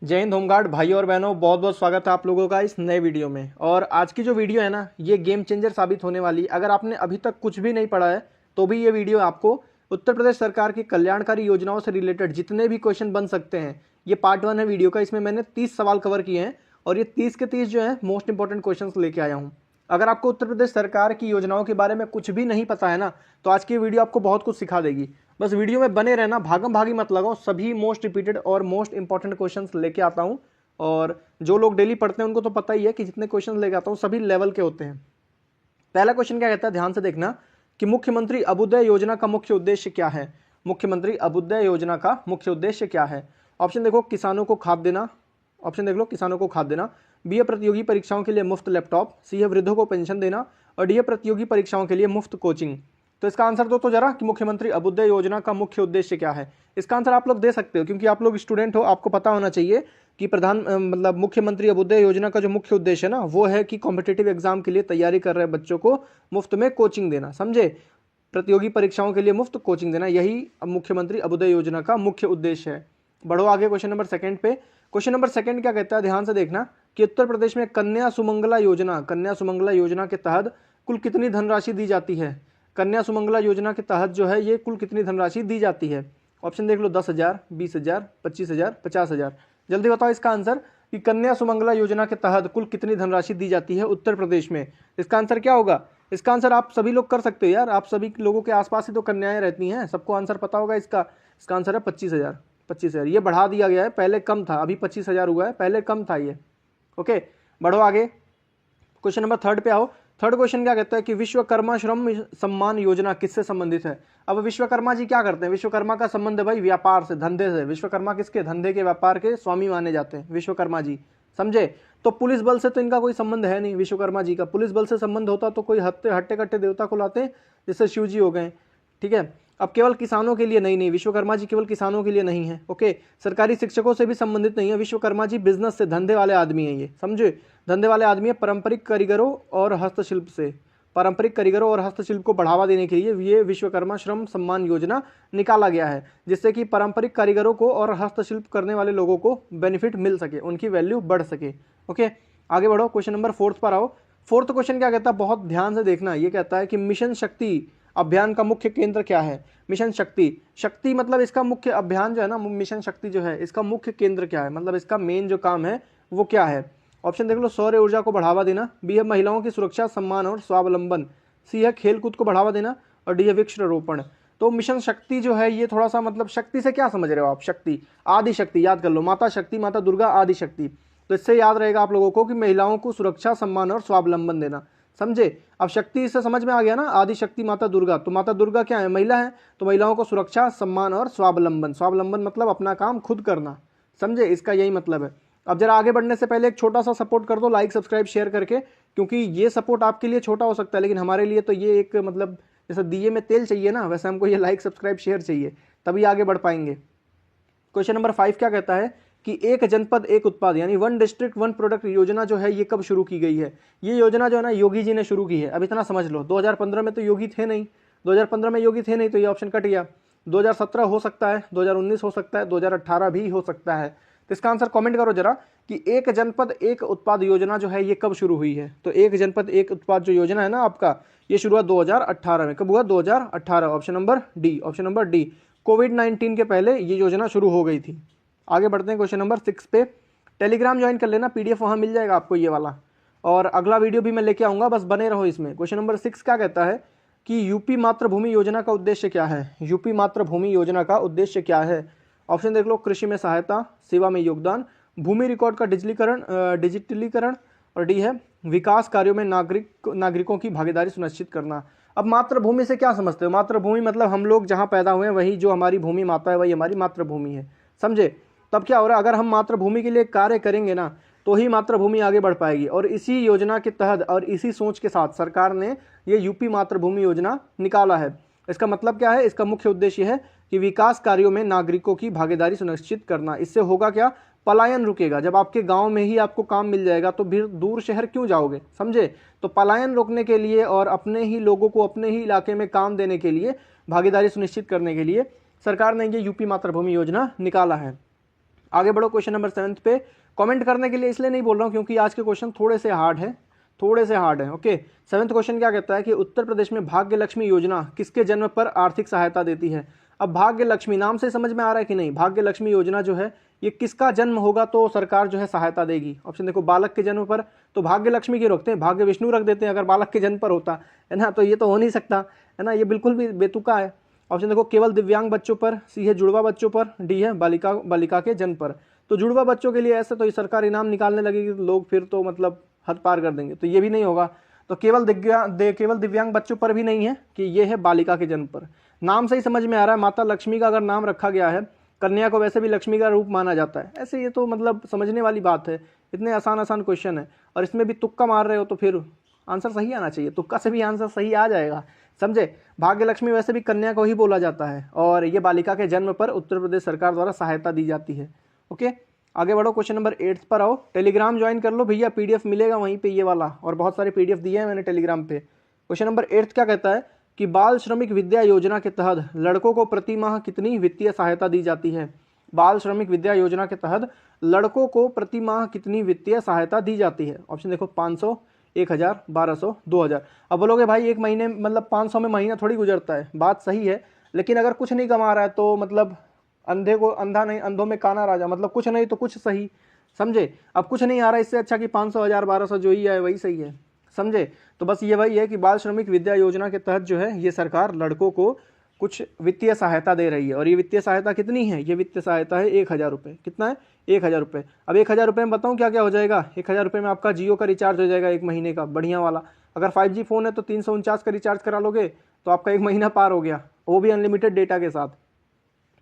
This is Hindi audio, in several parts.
जय हिंद होमगार्ड भाई और बहनों, बहुत बहुत स्वागत है आप लोगों का इस नए वीडियो में। और आज की जो वीडियो है ना, ये गेम चेंजर साबित होने वाली। अगर आपने अभी तक कुछ भी नहीं पढ़ा है तो भी ये वीडियो आपको उत्तर प्रदेश सरकार की कल्याणकारी योजनाओं से रिलेटेड जितने भी क्वेश्चन बन सकते हैं, ये पार्ट 1 है वीडियो का। इसमें मैंने 30 सवाल कवर किए हैं और ये 30 के 30 जो है मोस्ट इंपॉर्टेंट क्वेश्चन लेके आया हूँ। अगर आपको उत्तर प्रदेश सरकार की योजनाओं के बारे में कुछ भी नहीं पता है ना, तो आज की वीडियो आपको बहुत कुछ सिखा देगी। बस वीडियो में बने रहना, भागम भागी मत लगाओ। सभी मोस्ट रिपीटेड और मोस्ट इंपॉर्टेंट क्वेश्चंस लेके आता हूं। और जो लोग डेली पढ़ते हैं उनको तो पता ही है कि जितने क्वेश्चन लेके आता हूं सभी लेवल के होते हैं। पहला क्वेश्चन क्या कहता है, ध्यान से देखना कि मुख्यमंत्री अभ्युदय योजना का मुख्य उद्देश्य क्या है। मुख्यमंत्री अभ्युदय योजना का मुख्य उद्देश्य क्या है। ऑप्शन देखो, किसानों को खाद देना। ऑप्शन देख लो, किसानों को खाद देना। बी है प्रतियोगी परीक्षाओं के लिए मुफ्त लैपटॉप। सी है वृद्धों को पेंशन देना। और डी है प्रतियोगी परीक्षाओं के लिए मुफ्त कोचिंग। तो इसका आंसर दो तो जरा कि मुख्यमंत्री अभ्युदय योजना का मुख्य उद्देश्य क्या है। इसका आंसर आप लोग दे सकते हो क्योंकि आप लोग स्टूडेंट हो, आपको पता होना चाहिए कि मतलब मुख्यमंत्री अभ्युदय योजना का जो मुख्य उद्देश्य है ना, वो है कि कॉम्पिटिटिव एग्जाम के लिए तैयारी कर रहे बच्चों को मुफ्त में कोचिंग देना। समझे, प्रतियोगी परीक्षाओं के लिए मुफ्त कोचिंग देना, यही मुख्यमंत्री अभ्युदय योजना का मुख्य उद्देश्य है। बढ़ो आगे क्वेश्चन नंबर सेकंड पे। क्वेश्चन नंबर सेकंड क्या कहता है, ध्यान से देखना कि उत्तर प्रदेश में कन्या सुमंगला योजना के तहत कुल कितनी धनराशि दी जाती है। कन्या सुमंगला योजना के तहत जो है ये कुल कितनी धनराशि दी जाती है। ऑप्शन देख लो, 10,000, 20,000, 25,000, 50,000। जल्दी बताओ इसका आंसर कि कन्या सुमंगला योजना के तहत कुल कितनी धनराशि दी जाती है उत्तर प्रदेश में। इसका आंसर क्या होगा। इसका आंसर आप सभी लोग कर सकते हो यार, आप सभी लोगों के आसपास ही तो कन्याएं रहती हैं, सबको आंसर पता होगा इसका। इसका आंसर है 25,000। 25,000 ये बढ़ा दिया गया है, पहले कम था, अभी 25,000 हुआ है, पहले कम था ये। ओके, बढ़ो आगे। क्वेश्चन नंबर थर्ड पे आओ। थर्ड क्वेश्चन क्या कहता है कि विश्वकर्मा श्रम सम्मान योजना किससे संबंधित है। अब विश्वकर्मा जी क्या करते हैं। विश्वकर्मा का संबंध है भाई व्यापार से, धंधे से। विश्वकर्मा किसके, धंधे के, व्यापार के स्वामी माने जाते हैं विश्वकर्मा जी। समझे, तो पुलिस बल से तो इनका कोई संबंध है नहीं विश्वकर्मा जी का। पुलिस बल से संबंध होता तो कोई हट्टे कट्टे देवता को लाते, जैसे शिव जी हो गए। ठीक है, अब केवल किसानों के लिए नहीं, विश्वकर्मा जी केवल किसानों के लिए नहीं है। ओके, सरकारी शिक्षकों से भी संबंधित नहीं है विश्वकर्मा जी, बिजनेस से, धंधे वाले आदमी है ये। समझे, धंधे वाले आदमी है। पारंपरिक कारीगरों और हस्तशिल्प से, पारंपरिक कारीगरों और हस्तशिल्प को बढ़ावा देने के लिए ये विश्वकर्मा श्रम सम्मान योजना निकाला गया है, जिससे कि पारंपरिक कारीगरों को और हस्तशिल्प करने वाले लोगों को बेनिफिट मिल सके, उनकी वैल्यू बढ़ सके। ओके, आगे बढ़ो, क्वेश्चन नंबर फोर्थ पर आओ। फोर्थ क्वेश्चन क्या कहता है, बहुत ध्यान से देखना। ये कहता है कि मिशन शक्ति अभियान का मुख्य केंद्र क्या है। मिशन शक्ति, शक्ति मतलब इसका मुख्य अभियान जो है ना, मिशन शक्ति जो है इसका मुख्य केंद्र क्या है, मतलब इसका मेन जो काम है वो क्या है। ऑप्शन देख लो, सौर ऊर्जा को बढ़ावा देना। बी है महिलाओं की सुरक्षा, सम्मान और स्वावलंबन। सी है खेलकूद को बढ़ावा देना। और डी है वृक्षारोपण। तो मिशन शक्ति जो है ये थोड़ा सा, मतलब शक्ति से क्या समझ रहे हो आप। शक्ति, आदि शक्ति याद कर लो, माता शक्ति, माता दुर्गा, आदि शक्ति। तो इससे याद रहेगा आप लोगों को कि महिलाओं को सुरक्षा, सम्मान और स्वावलंबन देना। समझे, अब शक्ति से समझ में आ गया ना, आदि शक्ति माता दुर्गा। तो माता दुर्गा क्या है, महिला है, तो महिलाओं को सुरक्षा, सम्मान और स्वावलंबन। स्वावलंबन मतलब अपना काम खुद करना। समझे, इसका यही मतलब है। अब जरा आगे बढ़ने से पहले एक छोटा सा सपोर्ट कर दो, लाइक सब्सक्राइब शेयर करके, क्योंकि ये सपोर्ट आपके लिए छोटा हो सकता है लेकिन हमारे लिए तो ये एक, मतलब जैसे दिए में तेल चाहिए ना, वैसे हमको ये लाइक सब्सक्राइब शेयर चाहिए, तभी आगे बढ़ पाएंगे। क्वेश्चन नंबर 5 क्या कहता है कि एक जनपद एक उत्पाद यानी वन डिस्ट्रिक्ट वन प्रोडक्ट योजना जो है ये कब शुरू की गई है। ये योजना जो है ना योगी जी ने शुरू की है। अब इतना समझ लो, 2015 में तो योगी थे नहीं, 2015 में योगी थे नहीं, तो ये ऑप्शन कट गया। 2017 हो सकता है, 2019 हो सकता है, 2018 भी हो सकता है। तो इसका आंसर कमेंट करो जरा कि एक जनपद एक उत्पाद योजना जो है ये कब शुरू हुई है। तो एक जनपद एक उत्पाद जो योजना है ना आपका, ये शुरू हुआ 2018 में। कब हुआ, 2018। Option number D, option number D. कोविड-19 के पहले ये योजना शुरू हो गई थी। आगे बढ़ते हैं क्वेश्चन नंबर 6 पे। टेलीग्राम ज्वाइन कर लेना, पीडीएफ वहाँ मिल जाएगा आपको ये वाला, और अगला वीडियो भी मैं लेके आऊँगा, बस बने रहो इसमें। क्वेश्चन नंबर 6 क्या कहता है कि यूपी मातृभूमि योजना का उद्देश्य क्या है। यूपी मातृभूमि योजना का उद्देश्य क्या है। ऑप्शन देख लो, कृषि में सहायता, सेवा में योगदान, भूमि रिकॉर्ड का डिजिटलीकरण, और डी है विकास कार्यों में नागरिकों की भागीदारी सुनिश्चित करना। अब मातृभूमि से क्या समझते हो। मातृभूमि मतलब हम लोग जहाँ पैदा हुए हैं वही जो हमारी भूमि माता है, वही हमारी मातृभूमि है। समझे, तब क्या हो रहा है, अगर हम मातृभूमि के लिए कार्य करेंगे ना तो ही मातृभूमि आगे बढ़ पाएगी। और इसी योजना के तहत और इसी सोच के साथ सरकार ने ये यूपी मातृभूमि योजना निकाला है। इसका मतलब क्या है, इसका मुख्य उद्देश्य है कि विकास कार्यों में नागरिकों की भागीदारी सुनिश्चित करना। इससे होगा क्या, पलायन रुकेगा। जब आपके गांव में ही आपको काम मिल जाएगा तो फिर दूर शहर क्यों जाओगे। समझे, तो पलायन रोकने के लिए और अपने ही लोगों को अपने ही इलाके में काम देने के लिए, भागीदारी सुनिश्चित करने के लिए सरकार ने ये यूपी मातृभूमि योजना निकाला है। आगे बढ़ो क्वेश्चन नंबर 7 पे। कमेंट करने के लिए इसलिए नहीं बोल रहा हूँ क्योंकि आज के क्वेश्चन थोड़े से हार्ड है। ओके, 7th क्वेश्चन क्या कहता है कि उत्तर प्रदेश में भाग्य लक्ष्मी योजना किसके जन्म पर आर्थिक सहायता देती है। अब भाग्य लक्ष्मी नाम से समझ में आ रहा है कि नहीं, भाग्य लक्ष्मी योजना जो है ये किसका जन्म होगा तो सरकार जो है सहायता देगी। ऑप्शन देखो, बालक के जन्म पर तो भाग्य लक्ष्मी की रखते हैं, भाग्य विष्णु रख देते हैं अगर बालक के जन्म पर होता है ना, तो ये तो हो नहीं सकता है ना, ये बिल्कुल भी बेतुका है। ऑप्शन देखो, केवल दिव्यांग बच्चों पर, सी है जुड़वा बच्चों पर, डी है बालिका के जन्म पर। तो जुड़वा बच्चों के लिए ऐसे तो ये सरकार इनाम निकालने लगेगी तो लोग फिर तो मतलब हद पार कर देंगे, तो ये भी नहीं होगा। तो केवल दिव्यांग बच्चों पर भी नहीं है कि ये है बालिका के जन्म पर। नाम से ही समझ में आ रहा है माता लक्ष्मी का अगर नाम रखा गया है, कन्या को वैसे भी लक्ष्मी का रूप माना जाता है, ऐसे ये तो मतलब समझने वाली बात है। इतने आसान क्वेश्चन है और इसमें भी तुक्का मार रहे हो तो फिर आंसर सही आना चाहिए, तुक्का से भी आंसर सही आ जाएगा, समझे। भाग्य लक्ष्मी वैसे भी कन्या को ही बोला जाता है और ये बालिका के जन्म पर उत्तर प्रदेश सरकार द्वारा सहायता दी जाती है। ओके, आगे बढ़ो क्वेश्चन नंबर 8 पर आओ। टेलीग्राम ज्वाइन कर लो भैया, पीडीएफ मिलेगा वहीं पे ये वाला, और बहुत सारे पीडीएफ दिए हैं मैंने टेलीग्राम पे। क्वेश्चन नंबर 8 क्या कहता है कि बाल श्रमिक विद्या योजना के तहत लड़कों को प्रति माह कितनी वित्तीय सहायता दी जाती है। बाल श्रमिक विद्या योजना के तहत लड़कों को प्रति माह कितनी वित्तीय सहायता दी जाती है। ऑप्शन देखो, 500, 1000, 1200, 2000। अब बोलोगे भाई एक महीने मतलब 500 में महीना थोड़ी गुजरता है, बात सही है, लेकिन अगर कुछ नहीं कमा रहा है तो मतलब अंधे को अंधा नहीं, अंधों में काना राजा, मतलब कुछ नहीं तो कुछ सही, समझे। अब कुछ नहीं आ रहा है, इससे अच्छा कि 500, 1000, 1200 जो ही है वही सही है, समझे। तो बस ये वही है कि बाल श्रमिक विद्या योजना के तहत जो है ये सरकार लड़कों को कुछ वित्तीय सहायता दे रही है। और ये वित्तीय सहायता कितनी है, ये वित्तीय सहायता है 1000 रुपये। कितना है, 1000 रुपये। अब 1000 रुपये में बताऊँ क्या क्या हो जाएगा। 1000 रुपये में आपका जियो का रिचार्ज हो जाएगा 1 महीने का, बढ़िया वाला। अगर 5G फ़ोन है तो 349 का रिचार्ज करा लोगे तो आपका 1 महीना पार हो गया, वो भी अनलिमिटेड डेटा के साथ।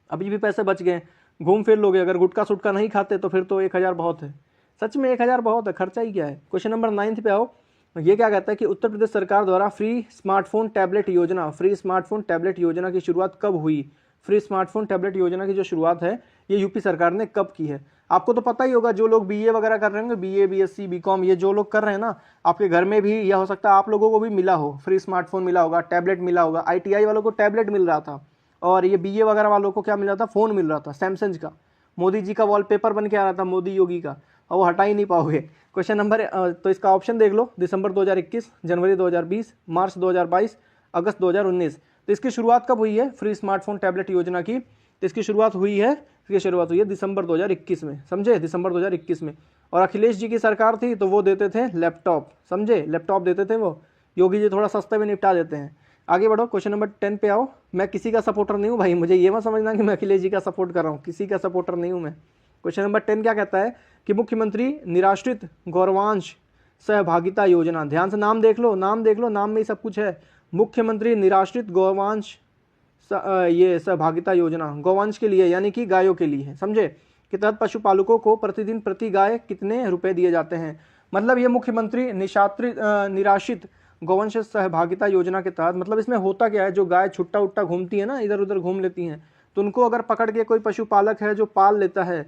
अभी भी पैसे बच गए, घूम फिर लोगे। अगर गुटका सुटका नहीं खाते तो फिर तो 1000 बहुत है, सच में 1000 बहुत है, खर्चा ही क्या है। क्वेश्चन नंबर 9 पे आओ। ये क्या कहता है कि उत्तर प्रदेश सरकार द्वारा फ्री स्मार्टफोन टैबलेट योजना की शुरुआत कब हुई। फ्री स्मार्टफोन टैबलेट योजना की जो शुरुआत है ये यूपी सरकार ने कब की है। आपको तो पता ही होगा, जो लोग बीए वगैरह कर रहे होंगे, बीए, बीएससी, बीकॉम, ये जो लोग कर रहे हैं ना, आपके घर में भी या हो सकता है आप लोगों को भी मिला हो, फ्री स्मार्टफोन मिला होगा, टैबलेट मिला होगा। ITI वालों को टैबलेट मिल रहा था और ये बीए वगैरह वालों को क्या मिल रहा था, फ़ोन मिल रहा था सैमसंग का। मोदी जी का वॉलपेपर बन के आ रहा था, मोदी योगी का, और वो हटा ही नहीं पाओगे। क्वेश्चन नंबर तो इसका ऑप्शन देख लो, दिसंबर 2021, जनवरी 2020, मार्च 2022, अगस्त 2019। तो इसकी शुरुआत कब हुई है फ्री स्मार्टफोन टैबलेट योजना की। तो इसकी शुरुआत हुई है दिसंबर 2021 में, समझे, दिसंबर 2021 में। और अखिलेश जी की सरकार थी तो वो देते थे लैपटॉप, समझे, लैपटॉप देते थे वो। योगी जी थोड़ा सस्ते में निपटा देते हैं। आगे बढ़ो, क्वेश्चन नंबर 10 पे आओ। मैं किसी का सपोर्टर नहीं हूँ भाई, मुझे ये मत समझना कि मैं अखिलेश जी का सपोर्ट कर रहा हूँ, किसी का सपोर्टर नहीं हूँ मैं। क्वेश्चन नंबर 10 क्या कहता है कि मुख्यमंत्री निराश्रित गौरवांश सहभागिता योजना, ध्यान से नाम देख लो, नाम में ही सब कुछ है। मुख्यमंत्री निराश्रित गौरवांश ये सहभागिता योजना गौवंश के लिए यानी कि गायों के लिए है, समझे, के तहत पशुपालकों को प्रतिदिन प्रति गाय कितने रुपए दिए जाते हैं। मतलब ये मुख्यमंत्री निराश्रित गौवंश सहभागिता योजना के तहत, मतलब इसमें होता क्या है, जो गाय छुट्टा उट्टा घूमती है ना, इधर उधर घूम लेती हैं, तो उनको अगर पकड़ के कोई पशुपालक है जो पाल लेता है,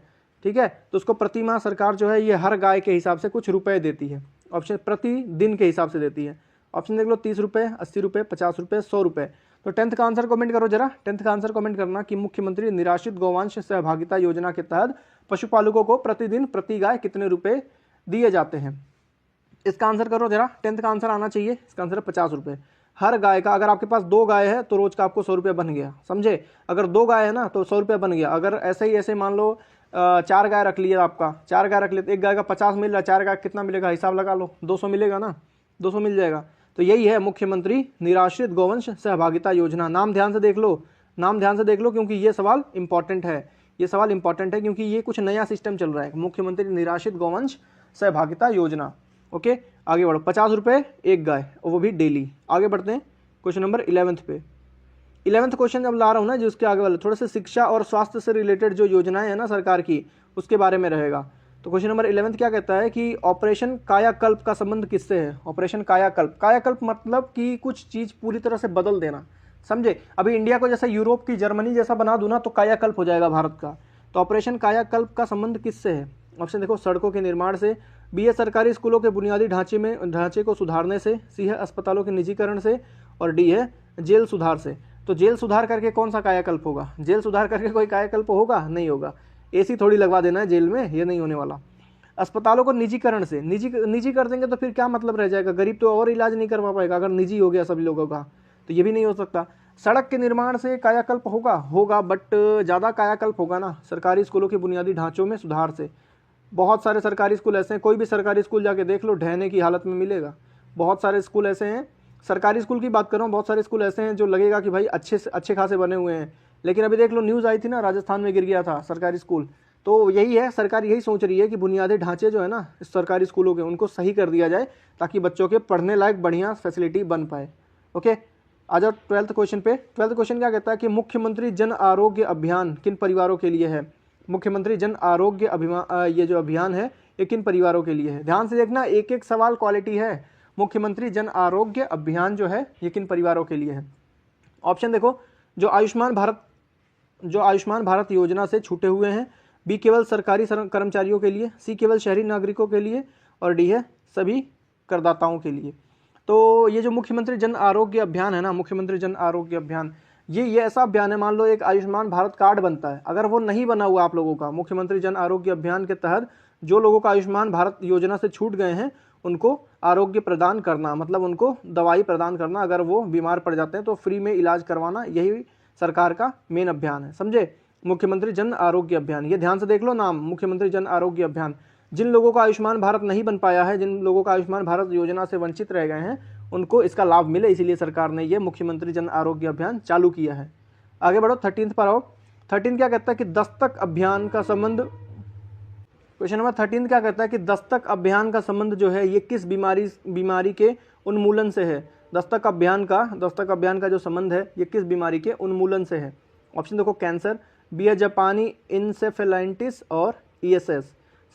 ठीक है, तो उसको प्रति माह सरकार जो है ये हर गाय के हिसाब से कुछ रुपए देती है। ऑप्शन प्रति दिन के हिसाब से देती है। ऑप्शन देख लो, 30 रुपये, 80 रुपये, 50 रुपये, 100 रुपये। तो 10th का आंसर कमेंट करो जरा, 10th का आंसर कमेंट करना कि मुख्यमंत्री निराश्रित गौवंश सहभागिता योजना के तहत पशुपालकों को प्रतिदिन प्रति गाय कितने रुपए दिए जाते हैं। इसका आंसर करो जरा, 10th का आंसर आना चाहिए। इसका आंसर है 50 रुपये हर गाय का। अगर आपके पास 2 गाय है तो रोज का आपको 100 रुपये बन गया, समझे। अगर 2 गाय है ना तो 100 रुपये बन गया। अगर ऐसे मान लो 4 गाय रख लिया आपका, 4 गाय रख लिया तो एक गाय का 50 मिल रहा है, 4 गाय कितना मिलेगा, हिसाब लगा लो, 200 मिलेगा ना, 200 मिल जाएगा। तो यही है मुख्यमंत्री निराश्रित गौवंश सहभागिता योजना। नाम ध्यान से देख लो, नाम ध्यान से देख लो, क्योंकि ये सवाल इंपॉर्टेंट है, ये सवाल इंपॉर्टेंट है क्योंकि ये कुछ नया सिस्टम चल रहा है, मुख्यमंत्री निराश्रित गौवंश सहभागिता योजना। ओके, आगे बढ़ो। 50 रुपये एक गाय, और वो भी डेली। आगे बढ़ते हैं क्वेश्चन नंबर 11 पे। 11th क्वेश्चन जब ला रहा हूँ ना, जो उसके आगे वाले थोड़े से शिक्षा और स्वास्थ्य से रिलेटेड जो योजनाएं हैं ना सरकार की, उसके बारे में रहेगा। तो क्वेश्चन नंबर 11 क्या कहता है कि ऑपरेशन कायाकल्प का संबंध किससे है। ऑपरेशन कायाकल्प, कायाकल्प मतलब कि कुछ चीज़ पूरी तरह से बदल देना, समझे। अभी इंडिया को जैसे यूरोप की जर्मनी जैसा बना दूँ ना तो कायाकल्प हो जाएगा भारत का। तो ऑपरेशन कायाकल्प का संबंध किससे है। ऑप्शन देखो, सड़कों के निर्माण से, बी है सरकारी स्कूलों के बुनियादी ढांचे को सुधारने से, सी है अस्पतालों के निजीकरण से, और डी है जेल सुधार से। तो जेल सुधार करके कौन सा कायाकल्प होगा, जेल सुधार करके कोई कायाकल्प होगा, नहीं होगा। AC थोड़ी लगवा देना है जेल में, ये नहीं होने वाला। अस्पतालों को निजीकरण से निजी कर देंगे तो फिर क्या मतलब रह जाएगा, गरीब तो और इलाज नहीं करवा पाएगा अगर निजी हो गया सभी लोगों का, तो ये भी नहीं हो सकता। सड़क के निर्माण से कायाकल्प होगा बट ज़्यादा कायाकल्प होगा ना सरकारी स्कूलों के बुनियादी ढांचों में सुधार से। बहुत सारे सरकारी स्कूल ऐसे हैं, कोई भी सरकारी स्कूल जाके देख लो ढहने की हालत में मिलेगा। बहुत सारे स्कूल ऐसे हैं, सरकारी स्कूल की बात कर रहा हूँ, बहुत सारे स्कूल ऐसे हैं जो लगेगा कि भाई अच्छे खासे बने हुए हैं, लेकिन अभी देख लो न्यूज़ आई थी ना, राजस्थान में गिर गया था सरकारी स्कूल। तो यही है, सरकार यही सोच रही है कि बुनियादी ढांचे जो है ना इस सरकारी स्कूलों के, उनको सही कर दिया जाए ताकि बच्चों के पढ़ने लायक बढ़िया फैसिलिटी बन पाए। ओके, आ जाओ 12th क्वेश्चन पे। 12th क्वेश्चन क्या कहता है कि मुख्यमंत्री जन आरोग्य अभियान किन परिवारों के लिए है। मुख्यमंत्री जन आरोग्य ये जो अभियान है ये किन परिवारों के लिए है। ध्यान से देखना, एक एक सवाल क्वालिटी है। मुख्यमंत्री जन आरोग्य अभियान जो है ये किन परिवारों के लिए है। ऑप्शन देखो, जो आयुष्मान भारत योजना से छूटे हुए हैं, बी केवल सरकारी कर्मचारियों के लिए, सी केवल शहरी नागरिकों के लिए, और डी है सभी करदाताओं के लिए। तो ये जो मुख्यमंत्री जन आरोग्य अभियान है ना, मुख्यमंत्री जन आरोग्य अभियान, ये ऐसा अभियान है, मान लो एक आयुष्मान भारत कार्ड बनता है, अगर वो नहीं बना हुआ आप लोगों का, मुख्यमंत्री जन आरोग्य अभियान के तहत जो लोगों का आयुष्मान भारत योजना से छूट गए हैं उनको आरोग्य प्रदान करना, मतलब उनको दवाई प्रदान करना, अगर वो बीमार पड़ जाते हैं तो फ्री में इलाज करवाना, यही सरकार का मेन अभियान है। समझे, मुख्यमंत्री जन आरोग्य अभियान, ये ध्यान से देख लो नाम, मुख्यमंत्री जन आरोग्य अभियान। जिन लोगों का आयुष्मान भारत नहीं बन पाया है, जिन लोगों का आयुष्मान भारत योजना से वंचित रह गए हैं, उनको इसका लाभ मिले, इसीलिए सरकार ने ये मुख्यमंत्री जन आरोग्य अभियान चालू किया है। आगे बढ़ो, 13th पर आओ। 13 क्या कहता है कि दस्तक अभियान का संबंध, क्वेश्चन नंबर 13 क्या कहता है कि दस्तक अभियान का संबंध जो है ये किस बीमारी के उन्मूलन से है। दस्तक अभियान का जो संबंध है ये किस बीमारी के उन्मूलन से है। ऑप्शन देखो, कैंसर, बी है जापानी इंसेफेलाइटिस और ESS,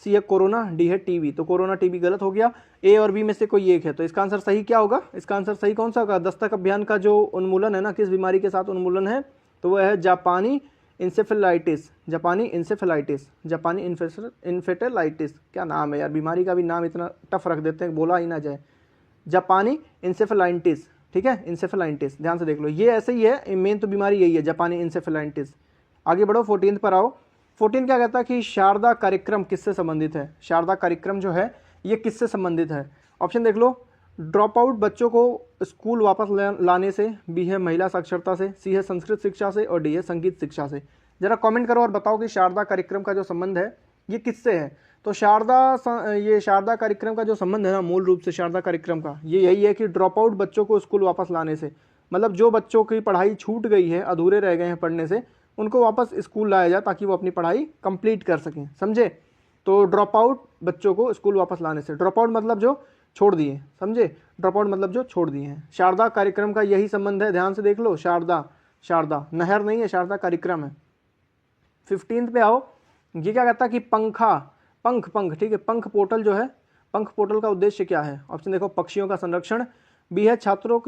सी है कोरोना, डी है टीबी। तो कोरोना टीबी गलत हो गया, ए और बी में से कोई एक है, तो इसका आंसर सही क्या होगा, इसका आंसर सही कौन सा होगा। दस्तक अभियान का जो उन्मूलन है ना, किस बीमारी के साथ उन्मूलन है, तो वह है जापानी इंसेफेलाइटिस, जापानी इन्फेटेलाइटिस। क्या नाम है यार, बीमारी का भी नाम इतना टफ रख देते हैं, बोला ही ना जाए। जापानी इंसेफेलाइटिस, ठीक है, इंसेफेलाइटिस, ध्यान से देख लो, ये ऐसे ही है, मेन तो बीमारी यही है, जापानी इंसेफेलाइटिस। आगे बढ़ो, 14 पर आओ। 14 क्या कहता है कि शारदा कार्यक्रम किससे संबंधित है। शारदा कार्यक्रम जो है ये किससे संबंधित है। ऑप्शन देख लो, ड्रॉप आउट बच्चों को स्कूल वापस लाने से, बी है महिला साक्षरता से, सी है संस्कृत शिक्षा से, और डी है संगीत शिक्षा से। जरा कमेंट करो और बताओ कि शारदा कार्यक्रम का जो संबंध है ये किससे है। तो शारदा कार्यक्रम का जो संबंध है ना, मूल रूप से शारदा कार्यक्रम का ये यही है कि ड्रॉप आउट बच्चों को स्कूल वापस लाने से, मतलब जो बच्चों की पढ़ाई छूट गई है, अधूरे रह गए हैं पढ़ने से, उनको वापस स्कूल लाया जाए ताकि वो अपनी पढ़ाई कंप्लीट कर सकें। समझे, तो ड्रॉप आउट बच्चों को स्कूल वापस लाने से, ड्रॉप आउट मतलब जो छोड़ दिए, समझे, ड्रॉप आउट मतलब जो छोड़ दिए हैं। शारदा कार्यक्रम का यही संबंध है, ध्यान से देख लो, शारदा नहर नहीं है, शारदा कार्यक्रम है। 15 पे आओ। ये क्या कहता है कि पंख, ठीक है, पंख पोर्टल जो है, पंख पोर्टल का उद्देश्य क्या है। ऑप्शन देखो, पक्षियों का संरक्षण, बी है छात्रों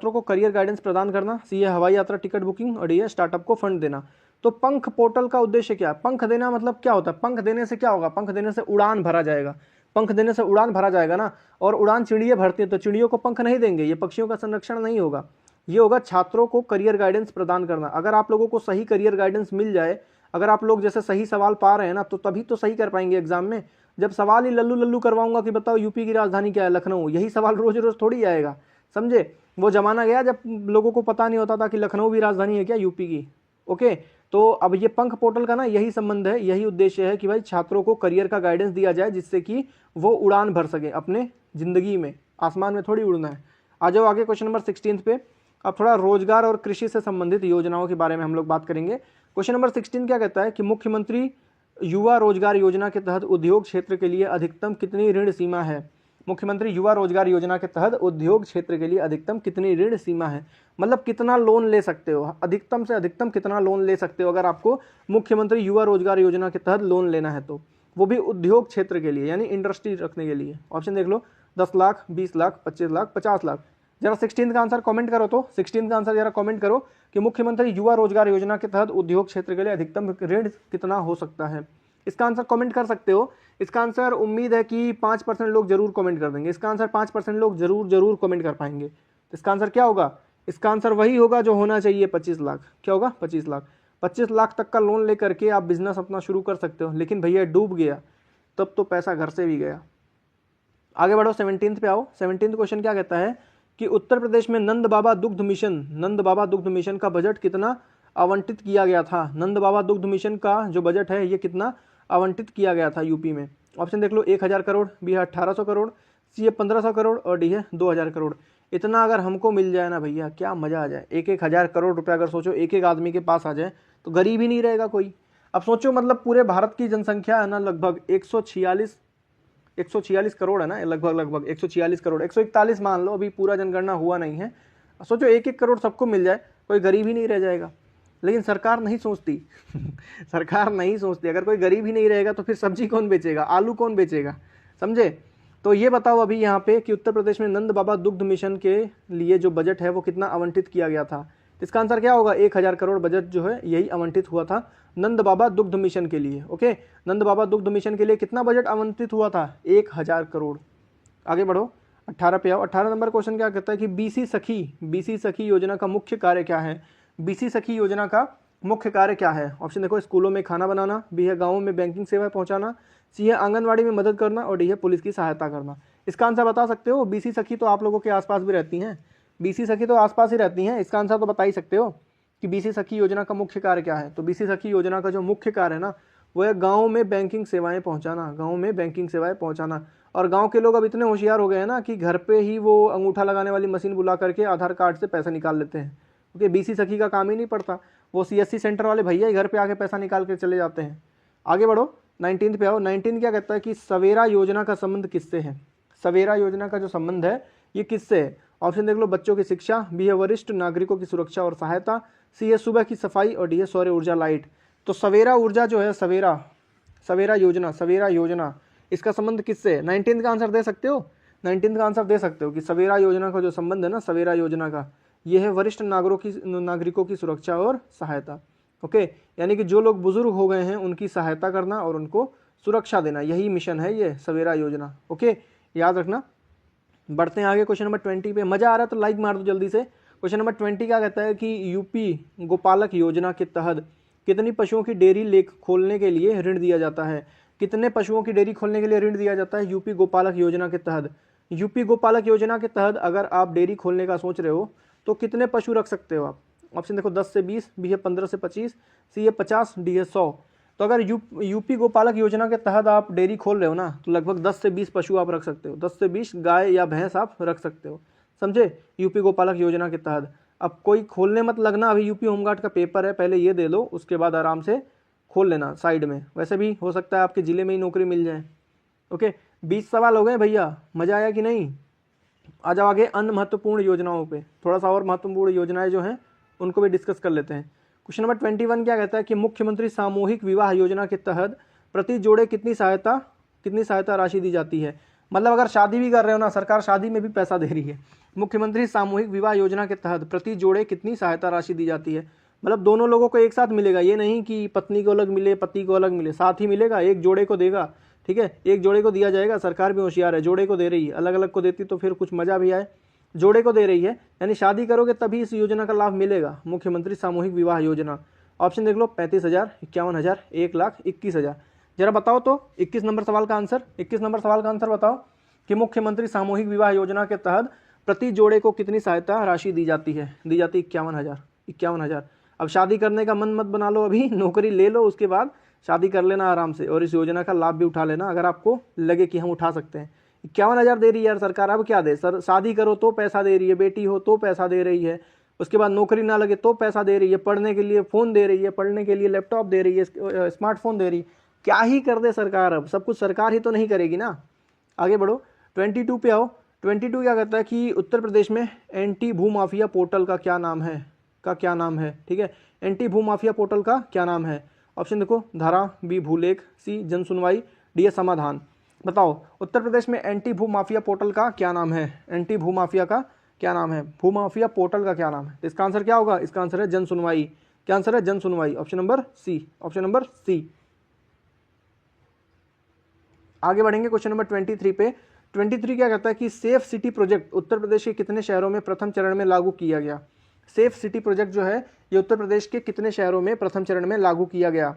को करियर गाइडेंस प्रदान करना, सी है हवाई यात्रा टिकट बुकिंग, और डी है स्टार्टअप को फंड देना। तो पंख पोर्टल का उद्देश्य क्या है। पंख देना मतलब क्या होता है, पंख देने से क्या होगा, पंख देने से उड़ान भरा जाएगा, पंख देने से उड़ान भरा जाएगा ना, और उड़ान चिड़िया भरती है, तो चिड़ियों को पंख नहीं देंगे, ये पक्षियों का संरक्षण नहीं होगा, ये होगा छात्रों को करियर गाइडेंस प्रदान करना। अगर आप लोगों को सही करियर गाइडेंस मिल जाए, अगर आप लोग जैसे सही सवाल पा रहे हैं ना, तो तभी तो सही कर पाएंगे एग्जाम में। जब सवाल ही लल्लू लल्लू करवाऊंगा कि बताओ यूपी की राजधानी क्या है, लखनऊ, यही सवाल रोज रोज थोड़ी आएगा। समझे, वो जमाना गया जब लोगों को पता नहीं होता था कि लखनऊ भी राजधानी है क्या यूपी की। ओके, तो अब ये पंख पोर्टल का ना यही संबंध है, यही उद्देश्य है कि भाई छात्रों को करियर का गाइडेंस दिया जाए जिससे कि वो उड़ान भर सके अपने जिंदगी में, आसमान में थोड़ी उड़ना है। आ जाओ आगे, क्वेश्चन नंबर 16 पे। अब थोड़ा रोजगार और कृषि से संबंधित योजनाओं के बारे में हम लोग बात करेंगे। क्वेश्चन नंबर 16 क्या कहता है कि मुख्यमंत्री युवा रोजगार योजना के तहत उद्योग क्षेत्र के लिए अधिकतम कितनी ऋण सीमा है। मुख्यमंत्री युवा रोजगार योजना के तहत उद्योग क्षेत्र के लिए अधिकतम कितनी ऋण सीमा है, मतलब कितना लोन ले सकते हो, अधिकतम से अधिकतम कितना लोन ले सकते हो अगर आपको मुख्यमंत्री युवा रोजगार योजना के तहत लोन लेना है, तो वो भी उद्योग क्षेत्र के लिए, यानी इंडस्ट्री रखने के लिए। ऑप्शन देख लो, 10 लाख, 20 लाख, 25 लाख, 50 लाख। जरा 16 का आंसर कमेंट करो, तो 16 का आंसर जरा कमेंट करो कि मुख्यमंत्री युवा रोजगार योजना के तहत उद्योग क्षेत्र के लिए अधिकतम ऋण कितना हो सकता है। इसका आंसर कमेंट कर सकते हो। इसका आंसर उम्मीद है कि 5% लोग जरूर कमेंट कर देंगे। इसका आंसर 5% लोग जरूर कमेंट कर पाएंगे। तो इसका आंसर क्या होगा, इसका आंसर वही होगा जो होना चाहिए, 25 लाख। क्या होगा, 25 लाख। 25 लाख तक का लोन लेकर के आप बिजनेस अपना शुरू कर सकते हो, लेकिन भैया डूब गया तब तो पैसा घर से भी गया। आगे बढ़ो 17th पे आओ। 17th क्वेश्चन क्या कहता है कि उत्तर प्रदेश में नंद बाबा दुग्ध मिशन का बजट कितना आवंटित किया गया था। नंद बाबा दुग्ध मिशन का जो बजट है ये कितना आवंटित किया गया था यूपी में। ऑप्शन देख लो, 1000 करोड़, बी है 1800 करोड़, सी है 1500 करोड़ और डी है 2000 करोड़। इतना अगर हमको मिल जाए ना भैया क्या मजा आ जाए। 1000 करोड़ रुपया अगर सोचो एक एक आदमी के पास आ जाए तो गरीब ही नहीं रहेगा कोई। अब सोचो मतलब पूरे भारत की जनसंख्या है ना लगभग 146 करोड़ है ना, लगभग 146 करोड़, 141 मान लो, अभी पूरा जनगणना हुआ नहीं है। सोचो 1-1 करोड़ सबको मिल जाए, कोई गरीब ही नहीं रह जाएगा। लेकिन सरकार नहीं सोचती सरकार नहीं सोचती। अगर कोई गरीब ही नहीं रहेगा तो फिर सब्जी कौन बेचेगा, आलू कौन बेचेगा, समझे। तो ये बताओ अभी यहाँ पे कि उत्तर प्रदेश में नंद बाबा दुग्ध मिशन के लिए जो बजट है वो कितना आवंटित किया गया था। इसका आंसर क्या होगा, 1000 करोड़ बजट जो है यही आवंटित हुआ था नंद बाबा दुग्ध मिशन के लिए। ओके, नंद बाबा दुग्ध मिशन के लिए कितना बजट आवंटित हुआ था, 1000 करोड़। आगे बढ़ो 18 पे आओ। 18 नंबर क्वेश्चन क्या कहता है कि बीसी सखी योजना का मुख्य कार्य क्या है। बीसी सखी योजना का मुख्य कार्य क्या है। ऑप्शन देखो, स्कूलों में खाना बनाना, बी है गाँवों में बैंकिंग सेवाएं पहुंचाना, सी है आंगनवाड़ी में मदद करना और डी है पुलिस की सहायता करना। इसका आंसर बता सकते हो। बीसी सखी तो आप लोगों के आसपास भी रहती हैं, बीसी सखी तो आसपास ही रहती हैं, इसका आंसर तो बता ही सकते हो कि बीसी सखी योजना का मुख्य कार्य क्या है। तो बीसी सखी योजना का जो मुख्य कार्य है ना वो है गाँव में बैंकिंग सेवाएं पहुंचाना, गाँव में बैंकिंग सेवाएं पहुंचाना। और गाँव के लोग अब इतने होशियार हो गए हैं ना कि घर पे ही वो अंगूठा लगाने वाली मशीन बुला करके आधार कार्ड से पैसा निकाल लेते हैं, क्योंकि बीसी सखी का काम ही नहीं पड़ता। वो सीएससी सेंटर वाले भैया ही घर पे आके पैसा निकाल के चले जाते हैं। आगे बढ़ो 19 पे आओ। 19 क्या कहता है कि सवेरा योजना का संबंध किससे है। सवेरा योजना का जो संबंध है ये किससे है। ऑप्शन देख लो, बच्चों की शिक्षा, बी है वरिष्ठ नागरिकों की सुरक्षा और सहायता, सी है सुबह की सफाई और डी है सौर ऊर्जा लाइट। तो सवेरा ऊर्जा जो है, सवेरा योजना इसका संबंध किससे है। 19 का आंसर दे सकते हो, 19 का आंसर दे सकते हो कि सवेरा योजना का जो संबंध है ना, सवेरा योजना का ये है वरिष्ठ नागरिकों की सुरक्षा और सहायता। ओके, यानी कि जो लोग बुजुर्ग हो गए हैं उनकी सहायता करना और उनको सुरक्षा देना, यही मिशन है ये सवेरा योजना। ओके, याद रखना। बढ़ते हैं आगे क्वेश्चन नंबर 20 पे। मजा आ रहा है तो लाइक मार दो जल्दी से। क्वेश्चन नंबर 20 क्या कहता है कि यूपी गोपालक योजना के तहत कितनी पशुओं की डेयरी खोलने के लिए ऋण दिया जाता है। कितने पशुओं की डेयरी खोलने के लिए ऋण दिया जाता है यूपी गोपालक योजना के तहत। यूपी गोपालक योजना के तहत अगर आप डेयरी खोलने का सोच रहे हो तो कितने पशु रख सकते हो आप। ऑप्शन देखो, 10 से 20, बी है 15 से 25, सी है 50, डी है 100। तो अगर यूपी गोपालक योजना के तहत आप डेयरी खोल रहे हो ना तो लगभग 10 से 20 पशु आप रख सकते हो, 10 से 20 गाय या भैंस आप रख सकते हो, समझे, यूपी गोपालक योजना के तहत। अब कोई खोलने मत लगना, अभी यूपी होमगार्ड का पेपर है, पहले ये दे लो, उसके बाद आराम से खोल लेना साइड में। वैसे भी हो सकता है आपके ज़िले में ही नौकरी मिल जाए। ओके, 20 सवाल हो गए भैया, मज़ा आया कि नहीं। आ जाओ आगे अन्य महत्वपूर्ण योजनाओं पे, थोड़ा सा और महत्वपूर्ण योजनाएं जो हैं उनको भी डिस्कस कर लेते हैं। क्वेश्चन नंबर 21 क्या कहता है कि मुख्यमंत्री सामूहिक विवाह योजना के तहत प्रति जोड़े कितनी सहायता राशि दी जाती है। मतलब अगर शादी भी कर रहे हो ना, सरकार शादी में भी पैसा दे रही है। मुख्यमंत्री सामूहिक विवाह योजना के तहत प्रति जोड़े कितनी सहायता राशि दी जाती है। मतलब दोनों लोगों को एक साथ मिलेगा, ये नहीं कि पत्नी को अलग मिले पति को अलग मिले, साथ ही मिलेगा, एक जोड़े को देगा। ठीक है, एक जोड़े को दिया जाएगा। सरकार भी होशियार है, जोड़े को दे रही है, अलग अलग को देती तो फिर कुछ मजा भी आए। जोड़े को दे रही है, यानी शादी करोगे तभी इस योजना का लाभ मिलेगा, मुख्यमंत्री सामूहिक विवाह योजना। ऑप्शन देख लो, 35,000, 51,000, 1,00,000, 21,000। जरा बताओ तो 21 नंबर सवाल का आंसर बताओ कि मुख्यमंत्री सामूहिक विवाह योजना के तहत प्रति जोड़े को कितनी सहायता राशि दी जाती है। 51,000। अब शादी करने का मन मत बना लो, अभी नौकरी ले लो, उसके बाद शादी कर लेना आराम से और इस योजना का लाभ भी उठा लेना अगर आपको लगे कि हम उठा सकते हैं। 51,000 दे रही है यार सरकार, अब क्या दे सर। शादी करो तो पैसा दे रही है, बेटी हो तो पैसा दे रही है, उसके बाद नौकरी ना लगे तो पैसा दे रही है, पढ़ने के लिए फ़ोन दे रही है, पढ़ने के लिए लैपटॉप दे रही है, स्मार्टफोन दे रही है। क्या ही कर दे सरकार, अब सब कुछ सरकार ही तो नहीं करेगी ना। आगे बढ़ो 22 पे आओ। 22 क्या कहता है कि उत्तर प्रदेश में एंटी भूमाफिया पोर्टल का क्या नाम है। ठीक है, एंटी भूमाफिया पोर्टल का क्या नाम है। ऑप्शन देखो, धारा, बी भूलेख, सी जन सुनवाई, डी है समाधान। बताओ उत्तर प्रदेश में एंटी भूमाफिया पोर्टल का क्या नाम है। एंटी भूमाफिया का क्या नाम है, भूमाफिया पोर्टल का क्या नाम है। इसका आंसर क्या होगा, इसका आंसर है जन सुनवाई। क्या आंसर है, जन सुनवाई। Option number C. आगे बढ़ेंगे क्वेश्चन नंबर 23 पे। 23 क्या कहता है कि safe city project Uttar Pradesh के कितने शहरों में प्रथम चरण में लागू किया गया। सेफ सिटी प्रोजेक्ट जो है ये उत्तर प्रदेश के कितने शहरों में प्रथम चरण में लागू किया गया?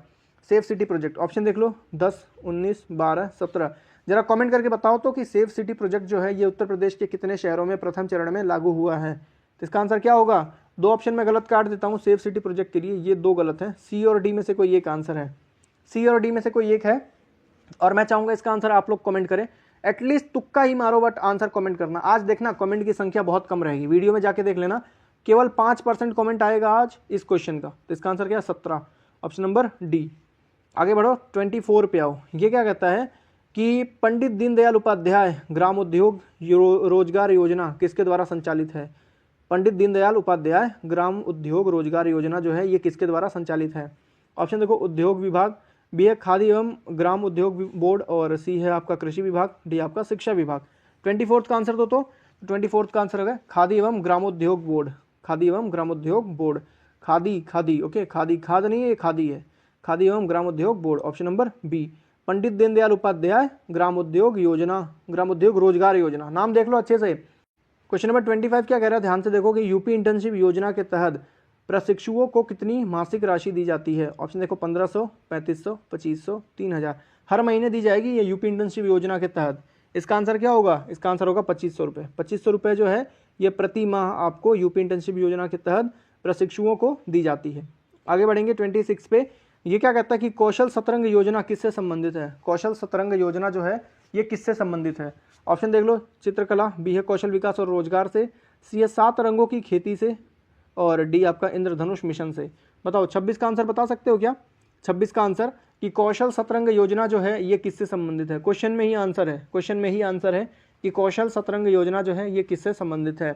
सेफ सिटी प्रोजेक्ट ऑप्शन देख लो 10, 19, 12, 17। जरा कमेंट करके बताओ तो कि सेफ सिटी प्रोजेक्ट जो है ये उत्तर प्रदेश के कितने शहरों में प्रथम चरण में लागू हुआ है? तो इसका आंसर क्या होगा? दो ऑप्शन में गलत काट देता हूँ सेफ सिटी प्रोजेक्ट के लिए, ये दो गलत है। सी और डी में से कोई एक आंसर है, सी और डी में से कोई एक है। और मैं चाहूँगा इसका आंसर आप लोग कमेंट करें, एटलीस्ट तुक्का ही मारो बट आंसर कमेंट करना। आज देखना कमेंट की संख्या बहुत कम रहेगी, वीडियो में जाके देख लेना, केवल 5% कमेंट आएगा आज इस क्वेश्चन का। तो इसका आंसर क्या है? 17, ऑप्शन नंबर डी। आगे बढ़ो 24 पे आओ। ये क्या कहता है कि पंडित दीनदयाल उपाध्याय ग्राम उद्योग रोजगार योजना किसके द्वारा संचालित है? पंडित दीनदयाल उपाध्याय ग्राम उद्योग रोजगार योजना जो है ये किसके द्वारा संचालित है? ऑप्शन देखो उद्योग विभाग, बी है खादी एवं ग्राम उद्योग बोर्ड, और सी है आपका कृषि विभाग, डी आपका शिक्षा विभाग। 24 का आंसर तो 24 का आंसर है खादी एवं ग्रामोद्योग बोर्ड, खादी एवं ग्रामोद्योग बोर्ड। खादी ओके, खादी खाद नहीं है, ये खादी है, खादी एवं ग्रामोद्योग board, option number B. Pandit Deendayal Upadhyay ग्राम उद्योग योजना, ग्राम उद्योग रोजगार योजना, नाम देख लो अच्छे से। क्वेश्चन नंबर 25 क्या कह रहा है, ध्यान से देखो कि यूपी इंटर्नशिप योजना के तहत प्रशिक्षुओं को कितनी मासिक राशि दी जाती है? ऑप्शन देखो 1500, 3500, 2500, 3000 हर महीने दी जाएगी ये यूपी इंटर्नशिप योजना के तहत। इसका आंसर क्या होगा? इसका आंसर होगा 2500 रुपये। 2500 रुपये जो है ये प्रति माह आपको यूपी इंटर्नशिप योजना के तहत प्रशिक्षुओं को दी जाती है। आगे बढ़ेंगे 26 पे। ये क्या कहता है कि कौशल सतरंग योजना किससे संबंधित है? कौशल सतरंग योजना जो है ये किससे संबंधित है? ऑप्शन देख लो चित्रकला, बी है कौशल विकास और रोजगार से, सी है 7 रंगों की खेती से, और डी आपका इंद्रधनुष मिशन से। बताओ 26 का आंसर बता सकते हो क्या? 26 का आंसर कि कौशल सतरंग योजना जो है ये किससे संबंधित है? क्वेश्चन में ही आंसर है, क्वेश्चन में ही आंसर है कि कौशल सतरंग योजना जो है ये किससे संबंधित है?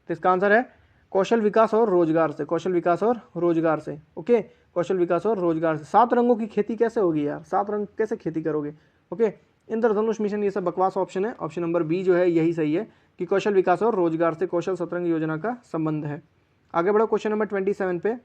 तो इसका आंसर है कौशल विकास और रोजगार से, कौशल विकास और रोजगार से। ओके, कौशल विकास और रोजगार से। 7 रंगों की खेती कैसे होगी यार? 7 रंग कैसे खेती करोगे? ओके, इंद्रधनुष मिशन ये सब बकवास ऑप्शन है। ऑप्शन नंबर बी जो है यही सही है कि कौशल विकास और रोजगार से कौशल सतरंग योजना का संबंध है। आगे बढ़ो क्वेश्चन नंबर 27 पे।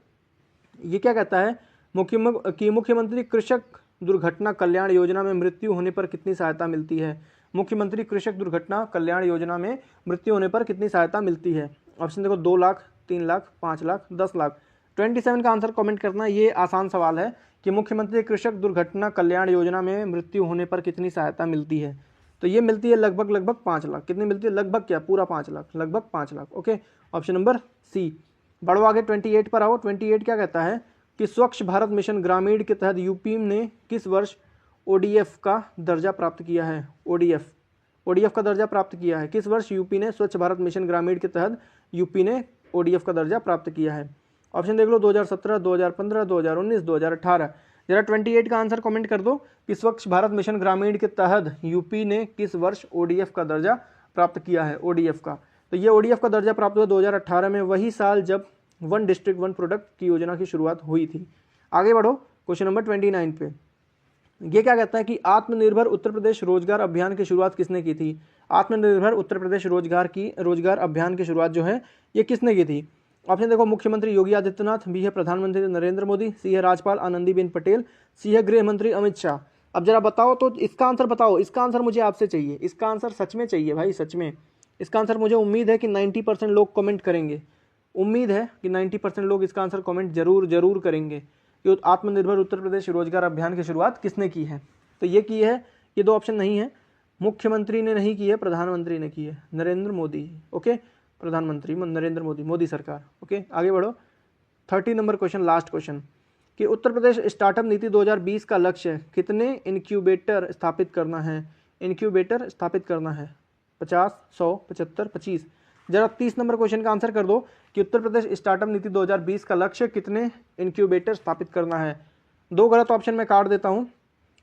ये क्या कहता है मुख्यमंत्री कृषक दुर्घटना कल्याण योजना में मृत्यु होने पर कितनी सहायता मिलती है? मुख्यमंत्री कृषक दुर्घटना कल्याण योजना में मृत्यु होने पर कितनी सहायता मिलती है? ऑप्शन देखो 2 लाख, 3 लाख, 5 लाख, 10 लाख। 27 का आंसर कमेंट करना। ये आसान सवाल है कि मुख्यमंत्री कृषक दुर्घटना कल्याण योजना में मृत्यु होने पर कितनी सहायता मिलती है? तो ये मिलती है लगभग 5 लाख। कितनी मिलती है? लगभग क्या, पूरा 5 लाख, लगभग 5 lakh. Okay, option number C. बढ़ो आगे 28 पर आओ। 28 क्या कहता है कि स्वच्छ भारत मिशन ग्रामीण के तहत यूपी ने किस वर्ष ओडीएफ का दर्जा प्राप्त किया है? ओडीएफ का दर्जा प्राप्त किया है किस वर्ष? यूपी ने स्वच्छ भारत मिशन ग्रामीण के तहत यूपी ने ओडीएफ का दर्जा प्राप्त किया है। ऑप्शन देख लो 2017, 2015, 2019, 2018। जरा 28 का आंसर कमेंट कर दो कि स्वच्छ भारत मिशन ग्रामीण के तहत यूपी ने किस वर्ष ओडीएफ का दर्जा प्राप्त किया है? ओडीएफ का, तो ये ओडीएफ का दर्जा प्राप्त हुआ 2018 में, वही साल जब 1 डिस्ट्रिक्ट 1 प्रोडक्ट की योजना की शुरुआत हुई थी। आगे बढ़ो क्वेश्चन नंबर 29 पे। ये क्या कहता है कि आत्मनिर्भर उत्तर प्रदेश रोजगार अभियान की शुरुआत किसने की थी? आत्मनिर्भर उत्तर प्रदेश रोजगार अभियान की शुरुआत जो है ये किसने की थी? ऑप्शन देखो मुख्यमंत्री योगी आदित्यनाथ, बी है प्रधानमंत्री नरेंद्र मोदी, सी है राज्यपाल आनंदीबेन पटेल, सी है गृह मंत्री अमित शाह। अब जरा बताओ तो इसका आंसर बताओ। इसका आंसर मुझे आपसे चाहिए, इसका आंसर सच में चाहिए भाई, सच में। इसका आंसर मुझे उम्मीद है कि 90% लोग कमेंट करेंगे, उम्मीद है कि 90% लोग इसका आंसर कमेंट जरूर करेंगे कि आत्मनिर्भर उत्तर प्रदेश रोजगार अभियान की शुरुआत किसने की है? तो ये की है, ये दो ऑप्शन नहीं है, मुख्यमंत्री ने नहीं की है, प्रधानमंत्री ने की है, नरेंद्र मोदी। ओके, प्रधानमंत्री नरेंद्र मोदी, मोदी सरकार। ओके, आगे बढ़ो 30 नंबर क्वेश्चन, लास्ट क्वेश्चन कि उत्तर प्रदेश स्टार्टअप नीति 2020 का लक्ष्य कितने इनक्यूबेटर स्थापित करना है? इनक्यूबेटर स्थापित करना है 50, 100, 75, 25। जरा 30 नंबर क्वेश्चन का आंसर कर दो कि उत्तर प्रदेश स्टार्टअप नीति 2020 का लक्ष्य कितने इनक्यूबेटर स्थापित करना है? 2 गलत ऑप्शन में काट देता हूँ,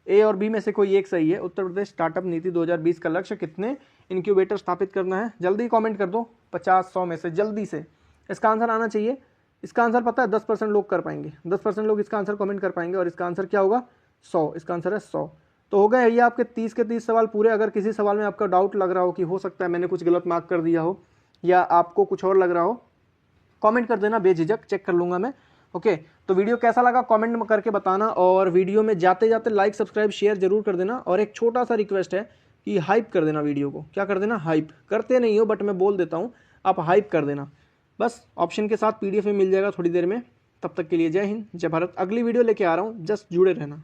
ए और बी में से कोई एक सही है। उत्तर प्रदेश स्टार्टअप नीति 2020 का लक्ष्य कितने इनक्यूबेटर स्थापित करना है? जल्दी कमेंट कर दो, 50, 100 में से जल्दी से इसका आंसर आना चाहिए। इसका आंसर पता है 10% लोग कर पाएंगे, 10% लोग इसका आंसर कमेंट कर पाएंगे, और इसका आंसर क्या होगा? 100। इसका आंसर है 100। तो हो गए ये आपके 30 के 30 सवाल पूरे। अगर किसी सवाल में आपका डाउट लग रहा हो कि हो सकता है मैंने कुछ गलत मार्क कर दिया हो या आपको कुछ और लग रहा हो, कमेंट कर देना बेझिझक, चेक कर लूँगा मैं। ओके, तो वीडियो कैसा लगा कमेंट में करके बताना, और वीडियो में जाते जाते लाइक सब्सक्राइब शेयर जरूर कर देना। और एक छोटा सा रिक्वेस्ट है कि हाइप कर देना वीडियो को। क्या कर देना? हाइप। करते नहीं हो बट मैं बोल देता हूँ, आप हाइप कर देना। बस ऑप्शन के साथ PDF में मिल जाएगा थोड़ी देर में। तब तक के लिए जय हिंद, जय भारत। अगली वीडियो लेके आ रहा हूँ, जस्ट जुड़े रहना।